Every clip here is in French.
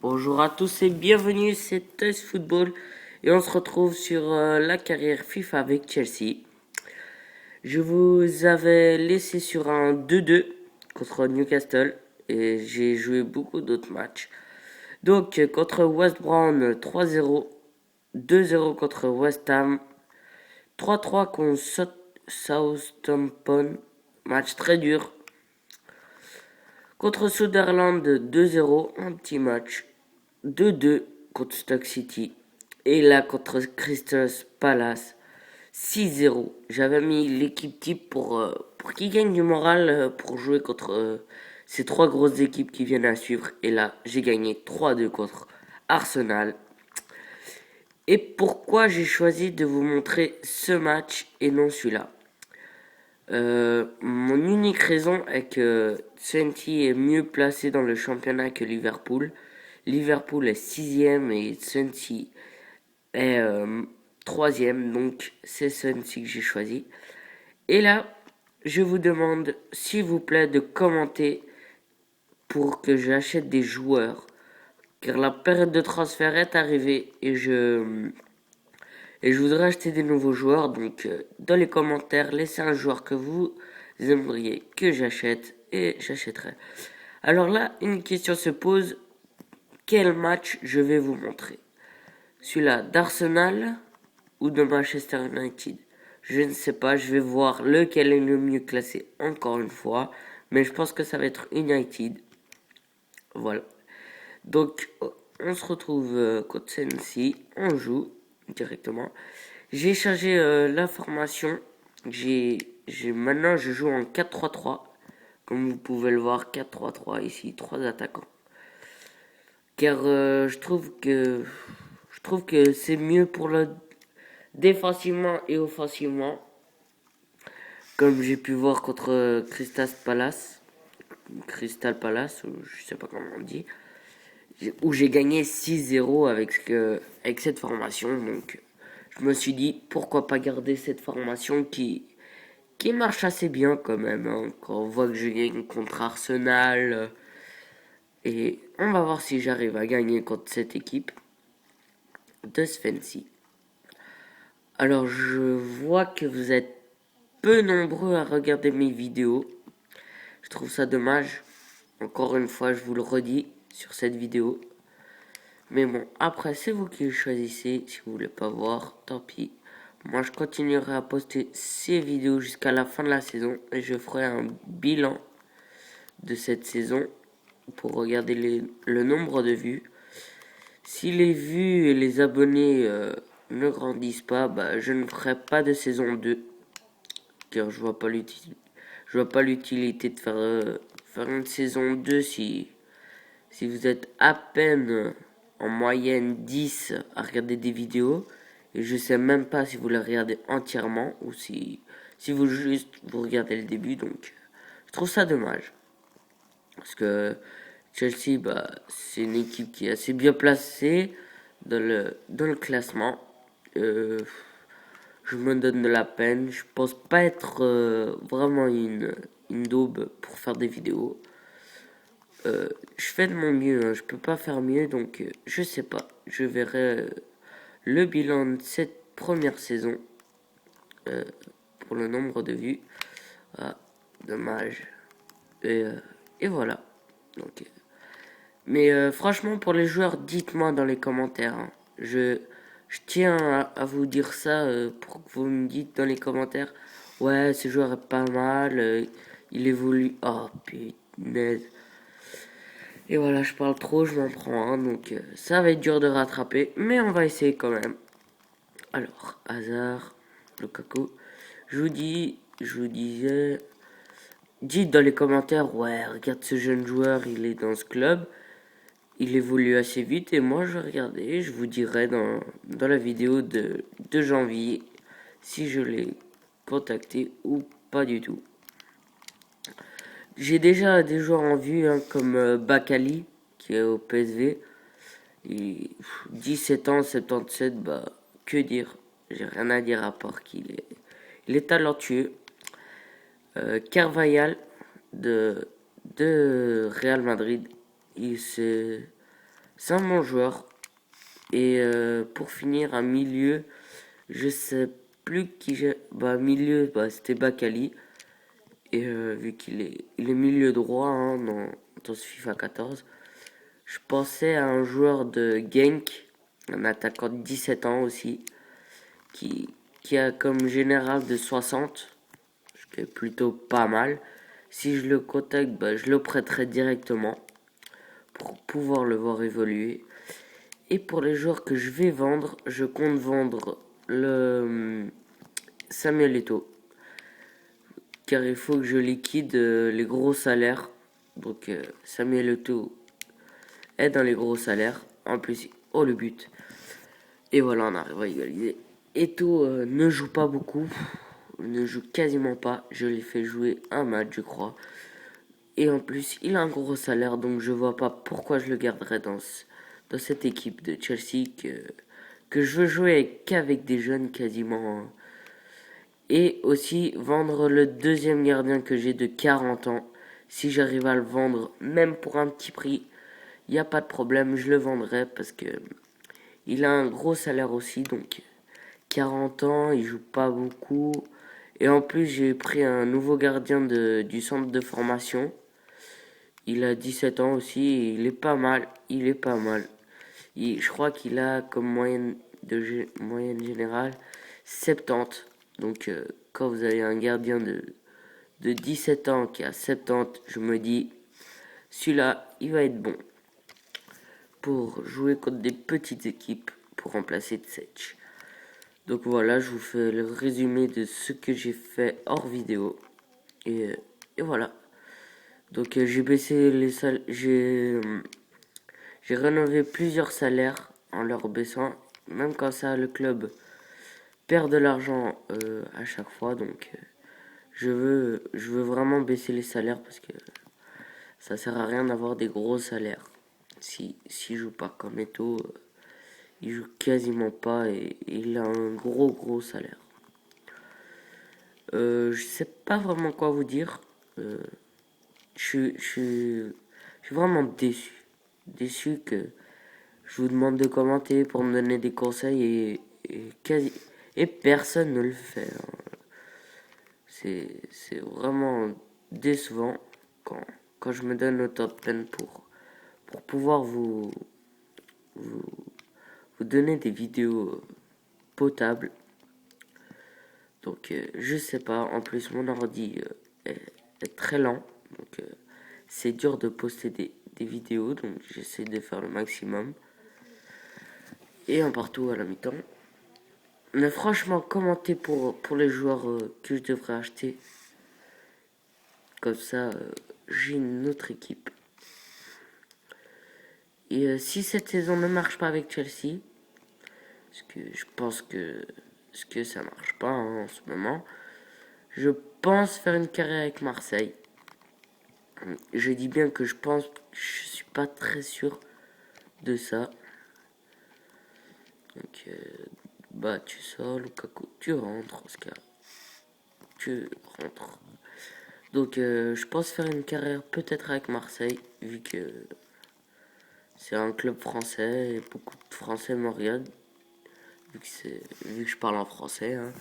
Bonjour à tous et bienvenue, c'est Toys Football et on se retrouve sur la carrière FIFA avec Chelsea. Je vous avais laissé sur un 2-2 contre Newcastle et j'ai joué beaucoup d'autres matchs. Donc contre West Brom 3-0, 2-0 contre West Ham, 3-3 contre Southampton, match très dur. Contre Sunderland 2-0, un petit match. 2-2 contre Stoke City. Et là contre Crystal Palace 6-0. J'avais mis l'équipe type pour qu'ils gagnent du moral pour jouer contre ces trois grosses équipes qui viennent à suivre. Et là, j'ai gagné 3-2 contre Arsenal. Et pourquoi j'ai choisi de vous montrer ce match et non celui-là? Mon unique raison est que Swansea est mieux placé dans le championnat que Liverpool. Liverpool est sixième et Swansea est troisième, donc c'est Swansea que j'ai choisi. Et là, je vous demande, s'il vous plaît, de commenter pour que j'achète des joueurs, car la période de transfert est arrivée et je voudrais acheter des nouveaux joueurs. Donc, dans les commentaires, laissez un joueur que vous aimeriez que j'achète et j'achèterai. Alors là, une question se pose. Quel match je vais vous montrer? Celui-là d'Arsenal ou de Manchester United? Je ne sais pas, je vais voir lequel est le mieux classé encore une fois. Mais je pense que ça va être United. Voilà. Donc, on se retrouve contre Swansea. On joue directement. J'ai changé la formation. Maintenant, je joue en 4-3-3. Comme vous pouvez le voir, 4-3-3 ici, trois attaquants. Car je trouve que c'est mieux pour le défensivement et offensivement. Comme j'ai pu voir contre Crystal Palace, ou je sais pas comment on dit, où j'ai gagné 6-0 avec cette formation. Donc, je me suis dit, pourquoi pas garder cette formation qui marche assez bien quand même, hein, quand on voit que je gagne contre Arsenal. Et on va voir si j'arrive à gagner contre cette équipe de Swansea. Alors, je vois que vous êtes peu nombreux à regarder mes vidéos. Je trouve ça dommage. Encore une fois, je vous le redis sur cette vidéo. Mais bon, après, c'est vous qui le choisissez. Si vous voulez pas voir, tant pis. Moi, je continuerai à poster ces vidéos jusqu'à la fin de la saison. Et je ferai un bilan de cette saison pour regarder le nombre de vues. Si les vues et les abonnés ne grandissent pas, bah, je ne ferai pas de saison 2. Car je vois pas l'utilité de faire une saison 2 si vous êtes à peine en moyenne 10 à regarder des vidéos. Et je sais même pas si vous les regardez entièrement ou si vous regardez le début. Donc je trouve ça dommage. Parce que Chelsea, bah, c'est une équipe qui est assez bien placée dans le classement. Euh, je me donne de la peine. Je pense pas être vraiment une daube pour faire des vidéos. Je fais de mon mieux, hein. Je peux pas faire mieux, donc je sais pas. Je verrai le bilan de cette première saison euh, pour le nombre de vues. Ah, dommage. Et, euh, et voilà. Donc, mais franchement, pour les joueurs, dites-moi dans les commentaires, hein. Je tiens à vous dire ça pour que vous me dites dans les commentaires. Ouais, ce joueur est pas mal. Il évolue. Oh punaise. Et voilà, je parle trop, je m'en prends un. Donc ça va être dur de rattraper. Mais on va essayer quand même. Alors, Hazard, Lukaku. Je vous disais. Dites dans les commentaires, ouais, regarde ce jeune joueur, il est dans ce club. Il évolue assez vite et moi je vais regarder, je vous dirai dans la vidéo de janvier si je l'ai contacté ou pas du tout. J'ai déjà des joueurs en vue hein, comme Bakali qui est au PSV. Et, 17 ans, 77, bah que dire. J'ai rien à dire à part il est talentueux. Carvajal de Real Madrid, il se C'est un bon joueur. Et pour finir, un milieu, je sais plus qui j'ai. Bah, milieu, bah, c'était Bakali. Et vu il est milieu droit hein, dans ce FIFA 14, je pensais à un joueur de Genk, un attaquant de 17 ans aussi, qui, qui a comme général de 60, ce qui est plutôt pas mal. Si je le contacte, bah, je le prêterai directement pour pouvoir le voir évoluer. Et pour les joueurs que je vais vendre, je compte vendre le Samuel Eto'o. Car il faut que je liquide les gros salaires. Donc Samuel Eto'o est dans les gros salaires. En plus, oh le but. Et voilà, on arrive à égaliser. Eto'o ne joue pas beaucoup. Ne joue quasiment pas. Je l'ai fait jouer un match, je crois. Et en plus, il a un gros salaire. Donc je vois pas pourquoi je le garderais dans cette équipe de Chelsea que je veux jouer qu'avec des jeunes quasiment. Hein. Et aussi vendre le deuxième gardien que j'ai de 40 ans. Si j'arrive à le vendre, même pour un petit prix, il n'y a pas de problème, je le vendrai parce que il a un gros salaire aussi. Donc 40 ans, il joue pas beaucoup. Et en plus, j'ai pris un nouveau gardien du centre de formation. Il a 17 ans aussi et il est pas mal. Il est pas mal. Je crois qu'il a comme moyenne générale 70. Donc quand vous avez un gardien de 17 ans qui a 70, je me dis, celui-là, il va être bon pour jouer contre des petites équipes pour remplacer Tsetch. Donc voilà, je vous fais le résumé de ce que j'ai fait hors vidéo. Et voilà. Donc j'ai baissé les salaires, j'ai rénové plusieurs salaires en leur baissant, même quand ça le club perd de l'argent à chaque fois. Donc je veux vraiment baisser les salaires parce que ça sert à rien d'avoir des gros salaires. Si joue pas comme Eto'o, il joue quasiment pas et il a un gros salaire. Je sais pas vraiment quoi vous dire. Euh, je suis vraiment déçu. Déçu que je vous demande de commenter pour me donner des conseils et personne ne le fait. Hein. C'est vraiment décevant quand je me donne autant de peine pour pouvoir vous, vous donner des vidéos potables. Donc je sais pas, en plus mon ordi est très lent. Donc c'est dur de poster des vidéos, donc j'essaie de faire le maximum. Et un partout à la mi-temps. Mais franchement, commentez pour les joueurs que je devrais acheter. Comme ça, j'ai une autre équipe. Et si cette saison ne marche pas avec Chelsea, parce que je pense que ça marche pas hein, en ce moment, je pense faire une carrière avec Marseille. Je dis bien que je pense, je suis pas très sûr de ça. Donc, bah, tu sors, Lukaku, tu rentres, Oscar. Tu rentres. Donc, je pense faire une carrière peut-être avec Marseille, vu que c'est un club français et beaucoup de Français me regardent, vu que je parle en français. Hein.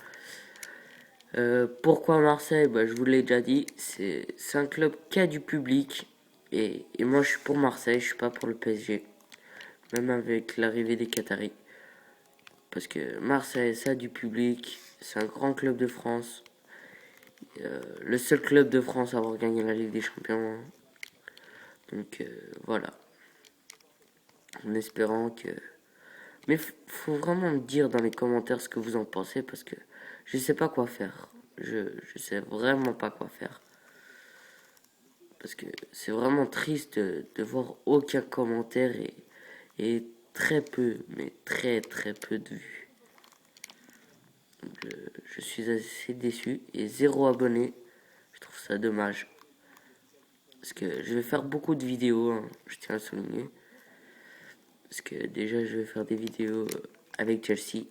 Pourquoi Marseille bah, je vous l'ai déjà dit, c'est un club qui a du public. Et moi, je suis pour Marseille, je suis pas pour le PSG. Même avec l'arrivée des Qataris. Parce que Marseille, ça a du public. C'est un grand club de France. Le seul club de France à avoir gagné la Ligue des Champions. Donc voilà. En espérant que... Mais faut vraiment me dire dans les commentaires ce que vous en pensez. Parce que je sais pas quoi faire. Je sais vraiment pas quoi faire. Parce que c'est vraiment triste de voir aucun commentaire et très peu, mais très peu de vues. Je suis assez déçu et zéro abonné. Je trouve ça dommage. Parce que je vais faire beaucoup de vidéos, hein, je tiens à souligner. Parce que déjà je vais faire des vidéos avec Chelsea.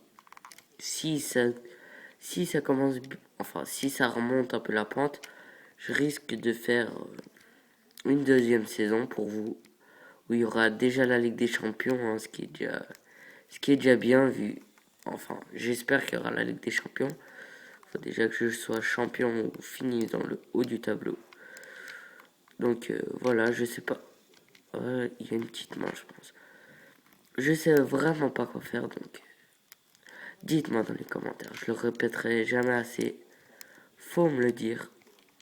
Si ça, si ça commence, enfin si ça remonte un peu la pente, je risque de faire une deuxième saison pour vous. où il y aura déjà la Ligue des Champions, hein, ce qui est déjà bien vu. Enfin, j'espère qu'il y aura la Ligue des Champions. Il faut déjà que je sois champion ou fini dans le haut du tableau. Donc voilà, je sais pas. Il y a une petite main, je pense. Je sais vraiment pas quoi faire, donc dites-moi dans les commentaires. Je le répéterai jamais assez. Faut me le dire,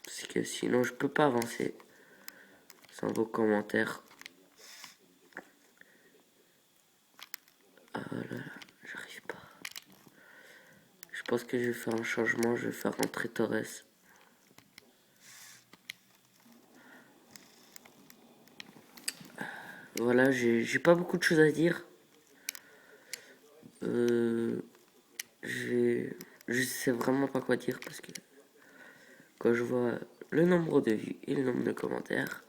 parce que sinon je peux pas avancer sans vos commentaires. Ah là là, j'arrive pas. Je pense que je vais faire un changement, je vais faire rentrer Torres. Voilà, j'ai pas beaucoup de choses à dire. Je sais vraiment pas quoi dire parce que quand je vois le nombre de vues et le nombre de commentaires,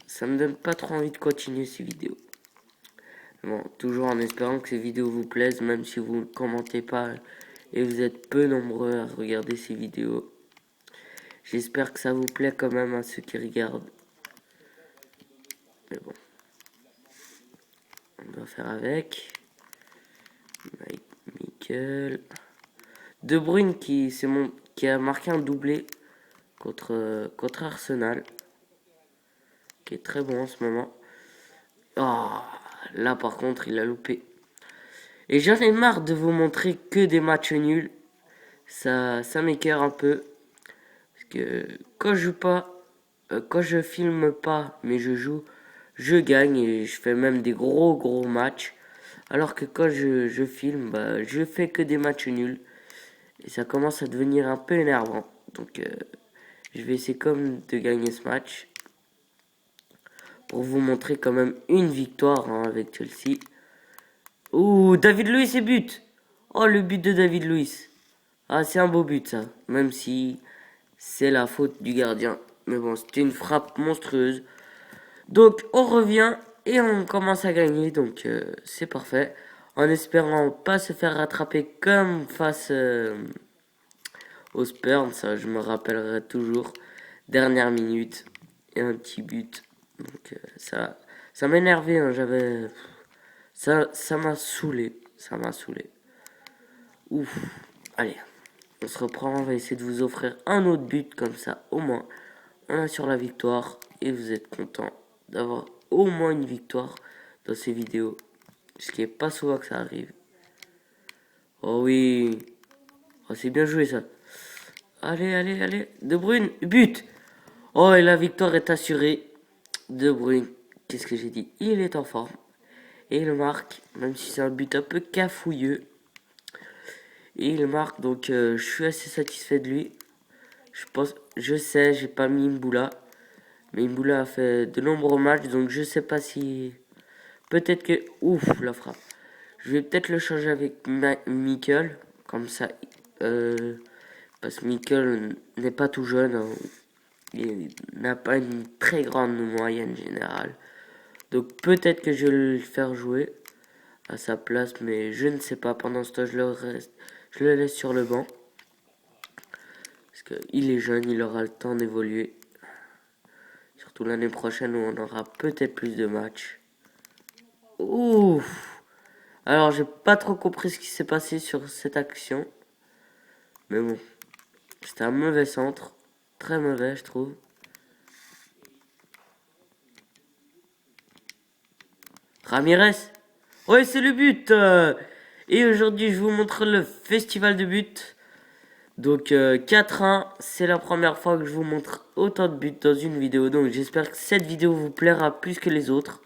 ça me donne pas trop envie de continuer ces vidéos. Bon, toujours en espérant que ces vidéos vous plaisent, même si vous ne commentez pas et vous êtes peu nombreux à regarder ces vidéos. J'espère que ça vous plaît quand même à ceux qui regardent. Mais bon, on doit faire avec. Michael. De Bruyne qui a marqué un doublé contre Arsenal. Qui est très bon en ce moment. Oh, là par contre, il a loupé. Et j'en ai marre de vous montrer que des matchs nuls. Ça m'écoeure un peu. Parce que quand je joue pas, quand je filme pas, mais je joue, je gagne et je fais même des gros matchs. Alors que quand je filme, bah, je fais que des matchs nuls. Et ça commence à devenir un peu énervant. Donc je vais essayer comme de gagner ce match. Pour vous montrer quand même une victoire hein, avec Chelsea. Ouh, David Luiz et but. Oh, le but de David Luiz. Ah, c'est un beau but ça. Même si c'est la faute du gardien. Mais bon, c'était une frappe monstrueuse. Donc, on revient et on commence à gagner. Donc, c'est parfait. En espérant pas se faire rattraper comme face aux Spurs. Ça, je me rappellerai toujours. Dernière minute. Et un petit but. Donc, ça m'énervait. Hein, ça m'a saoulé. Ça m'a saoulé. Ouf. Allez. On se reprend, on va essayer de vous offrir un autre but comme ça, au moins. On a sur la victoire et vous êtes content d'avoir au moins une victoire dans ces vidéos. Ce qui est pas souvent que ça arrive. Oh oui. Oh, c'est bien joué ça. Allez. De Bruyne, but. Oh, et la victoire est assurée. De Bruyne, qu'est-ce que j'ai dit? Il est en forme. Et il marque, même si c'est un but un peu cafouilleux. Et il marque, donc je suis assez satisfait de lui. Je sais, j'ai pas mis Mboula. Mais Mboula a fait de nombreux matchs, donc je sais pas si... Peut-être que... Ouf, la frappe. Je vais peut-être le changer avec Mikel. Comme ça... parce que Mikel n'est pas tout jeune. Hein. Il n'a pas une très grande moyenne générale. Donc peut-être que je vais le faire jouer à sa place, mais je ne sais pas. Pendant ce temps, je le laisse sur le banc. Parce qu'il est jeune, il aura le temps d'évoluer. Surtout l'année prochaine où on aura peut-être plus de matchs. Ouf. Alors j'ai pas trop compris ce qui s'est passé sur cette action. Mais bon. C'était un mauvais centre. Très mauvais je trouve. Ramirez. Ouais c'est le but. Et aujourd'hui je vous montre le festival de buts. Donc 4-1. C'est la première fois que je vous montre autant de buts dans une vidéo. Donc j'espère que cette vidéo vous plaira plus que les autres.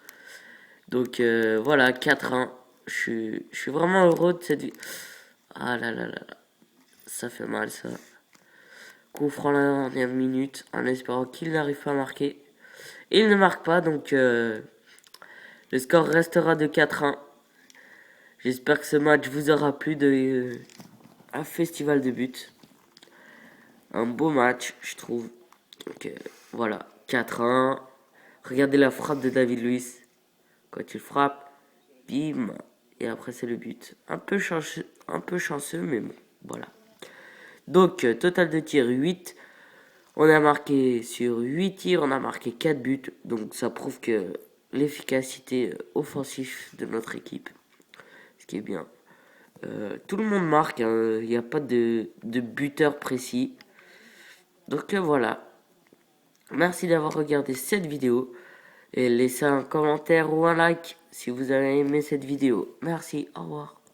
Donc voilà 4-1. Je suis vraiment heureux de cette vidéo. Ah là. Ça fait mal ça. Coup franc la dernière minute en espérant qu'il n'arrive pas à marquer. Et il ne marque pas donc le score restera de 4-1. J'espère que ce match vous aura plu de un festival de buts. Un beau match je trouve. Donc voilà 4-1. Regardez la frappe de David Luiz. Quand il frappe, bim. Et après c'est le but. Un peu chanceux mais bon voilà. Donc total de tirs 8. On a marqué sur 8 tirs, on a marqué 4 buts. Donc ça prouve que l'efficacité offensive de notre équipe. Ce qui est bien. Tout le monde marque, hein. Il n'y a pas de buteur précis. Donc voilà. Merci d'avoir regardé cette vidéo. Et laissez un commentaire ou un like si vous avez aimé cette vidéo. Merci, au revoir.